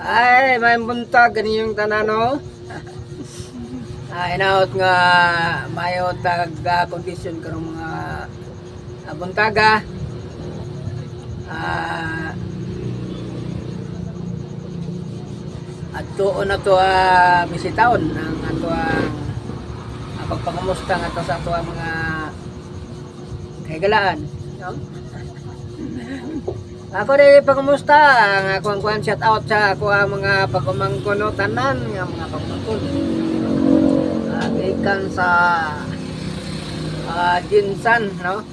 Ay, may buntag ganiyong tanano. Ay, inaot nga mayo tag kondisyon karong mga buntaga. Adto na to bisitaon ang ato ang pagpangamusta nga to sa ato mga kaigalaan, no? Ako rin pagkamusta ang akong kuan shout out sa ako ang mga pagkumangkon no tanan nga mga pagkumangkon. Gikan sa Jinsan, no?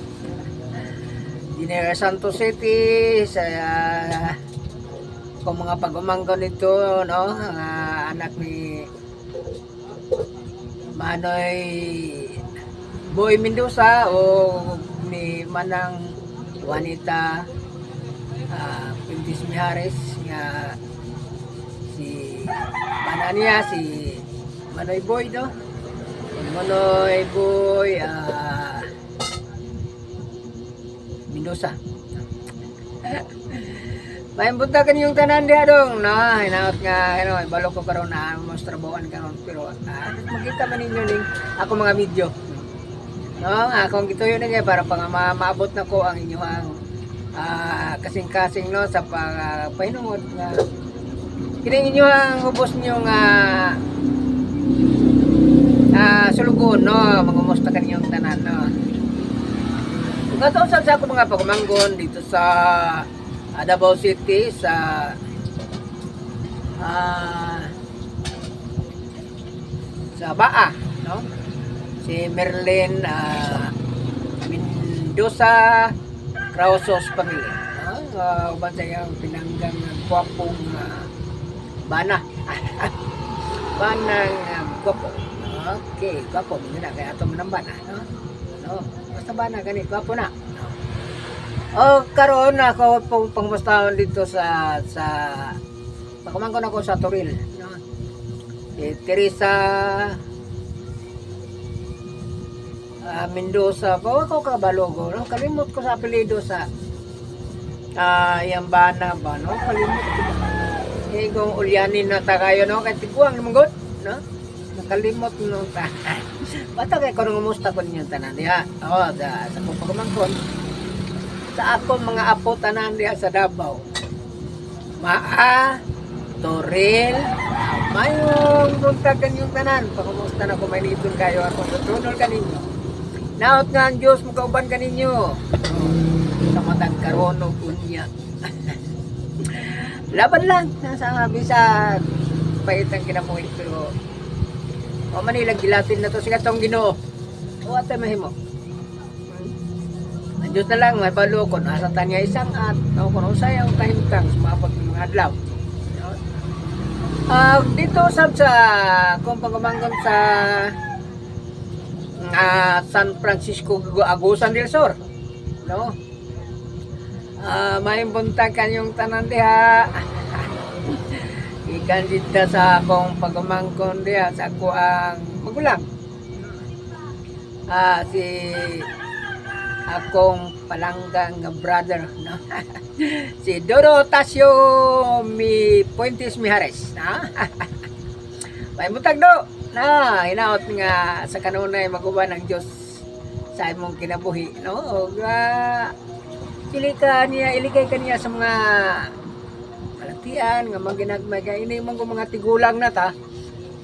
Dinera Santos City sa kung mga pagkumangkon nito, no? Anak ni Manoy Boy Mendoza o ni Manang Juanita Pintis Mijares nga si Manania si Manoy Boy, no? Manoy Boy Mendoza. May buntagan yung tanan diha dong, no? Hinaot nga balo ko karon na mas trabawan karon pero makita man ninyo ning ako mga video. No, akong gituyo ni para pang maabot na ko ang inyong kasing-kasing no sa pagpahinungod nga kini inyong ubos niyo nga sulugon, no? Mangumusta kaninyong tanan, no? Ugataon sa ako mga pagmanggon dito sa Davao City sa Baa, no? Si Merlin Mendoza Krausos pamilya, no? Uban sa iyang pinanggang gwapong bana. Banang gwapo. Okay, gwapo mo na kaya ato manamban, no? No, basta bana gani gwapo na. O karon ako pangmustahon dito sa pagkumangkon ako sa Toril, no? Si Teresa Mendoza po ako kabalogo, no? Kalimot ko sa apelyido sa yang bana ba, no? Kalimot ko kung ulyanin na ta kayo, no? Kaya tiguang naman god, no? Nakalimot no ta. Bata kay ko ngumusta ko ninyo tanan diha. Sa pagkumangkon sa ako mga apo tanan diha sa Davao. Maa, Toril, mayong buntagan yung tanan. Pagkumusta na ko may liton kayo ako tutunol kaninyo. Naot nga ang Diyos mo kauban kaninyo. Sa matang karono kunya. Laban lang nasa bisa paitang kinabuhi pero o Manilang gilatin na to siya tong Ginoo. O ate mahimo. Diyos na lang, may balo ko, nasa tanya isang at kung usay ang kahimtang sumabot ng mga adlaw. Dito sa kung pagkumangkon sa San Francisco Agusan del Sur, no? May buntagan yung tanan diha. Ikan dito sa akong pagkumangkon diha sa ako ang magulang. Si akong palanggang brother, no? Si Doro Tasio Puentes Mijares, no? May butag do na hinaot nga sa kanunay maguban ng Diyos sa imong kinabuhi, no? O iligay ka niya sa mga kalatian nga maginagmay ka ini mga tigulang na ta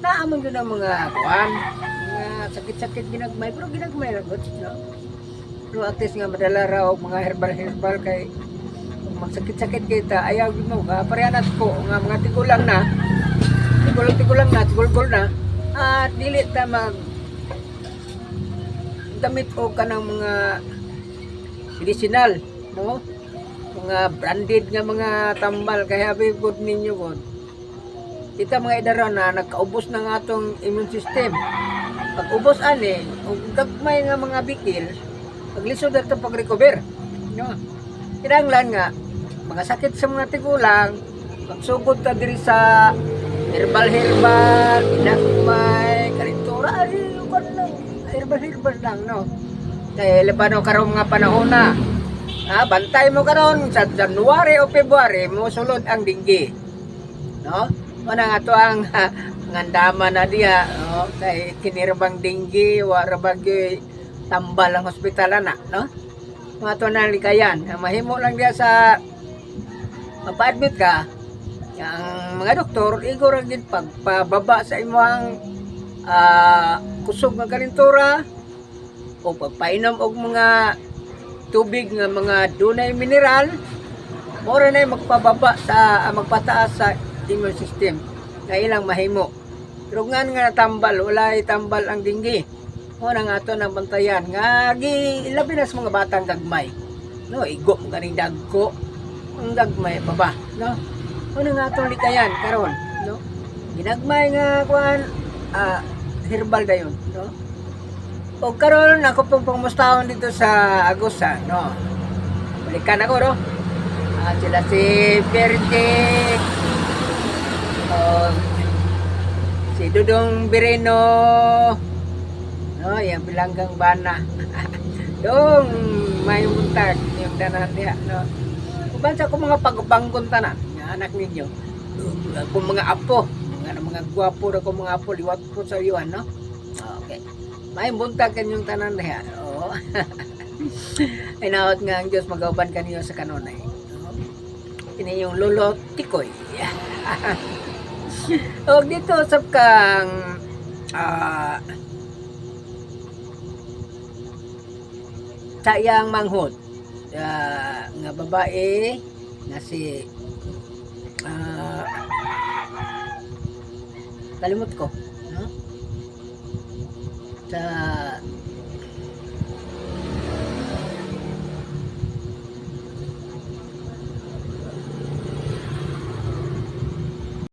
naamon yun ang mga kuan nga sakit-sakit ginagmay pero ginagmay ra gud, no? Pero at least nga madala raw mga herbal kay kung magsakit-sakit kita ayaw mo ka parehanat ko nga mga tigulang na tigol na at dili ta mag damit o ka ng mga medicinal, no? Mga branded nga mga tambal kaya habi good ninyo god kita mga idara na nagkaubos na nga atong immune system pag ubos ani ug gagmay nga mga bikil paglisod at pag-recover, no? Kinahanglan nga mga sakit sa mga tigulang pagsugod ta diri sa herbal inakmay karintura herbal lang, no? Kaya labano karong mga panahon na bantay mo karon sa January o February mo sulod ang dinggi. no? Una nga to ang ngandama na diya, no? Kay kinirabang dinggi, warabag tambal ang hospital na, no? Mga to na likayan. Ang mahimo lang diya sa mapa-admit ka, ang mga doktor, igor ang din pagpababa sa imong kusog ng kalintura o pagpainom og mga tubig nga mga dunay mineral, mora na magpababa sa magpataas sa immune system nga ilang mahimo. Pero nga natambal, wala tambal ang dinggi. Muna nga ito ng bantayan nga labi na sa mga batang gagmay, no? Igo mo ganing dagko ang gagmay pa ba, no? Muna nga itong likayan karon, no? Ginagmay nga kuan herbal dayon, no? O karon ako pong pumustahon dito sa Agusa, no? Balikan ako, no? Sila si Perche, si Dudong Bireno, no? Yung Bilanggang Bana. Dong may buntag yung tanan niya, no? Kubansa ko mga pagbanggon tanan, nga anak ninyo. Kung mga apo, mga gwapo na ko mga apo, liwat po sa iyo, no? Okay. May buntag kanyang tanan niya. Oo. Inaot nga ang Diyos magauban kanyo sa kanunay. Ini yung lolo tikoy. O dito usap kang sayang manghod nga babae nga si kalimot ko, no? Sa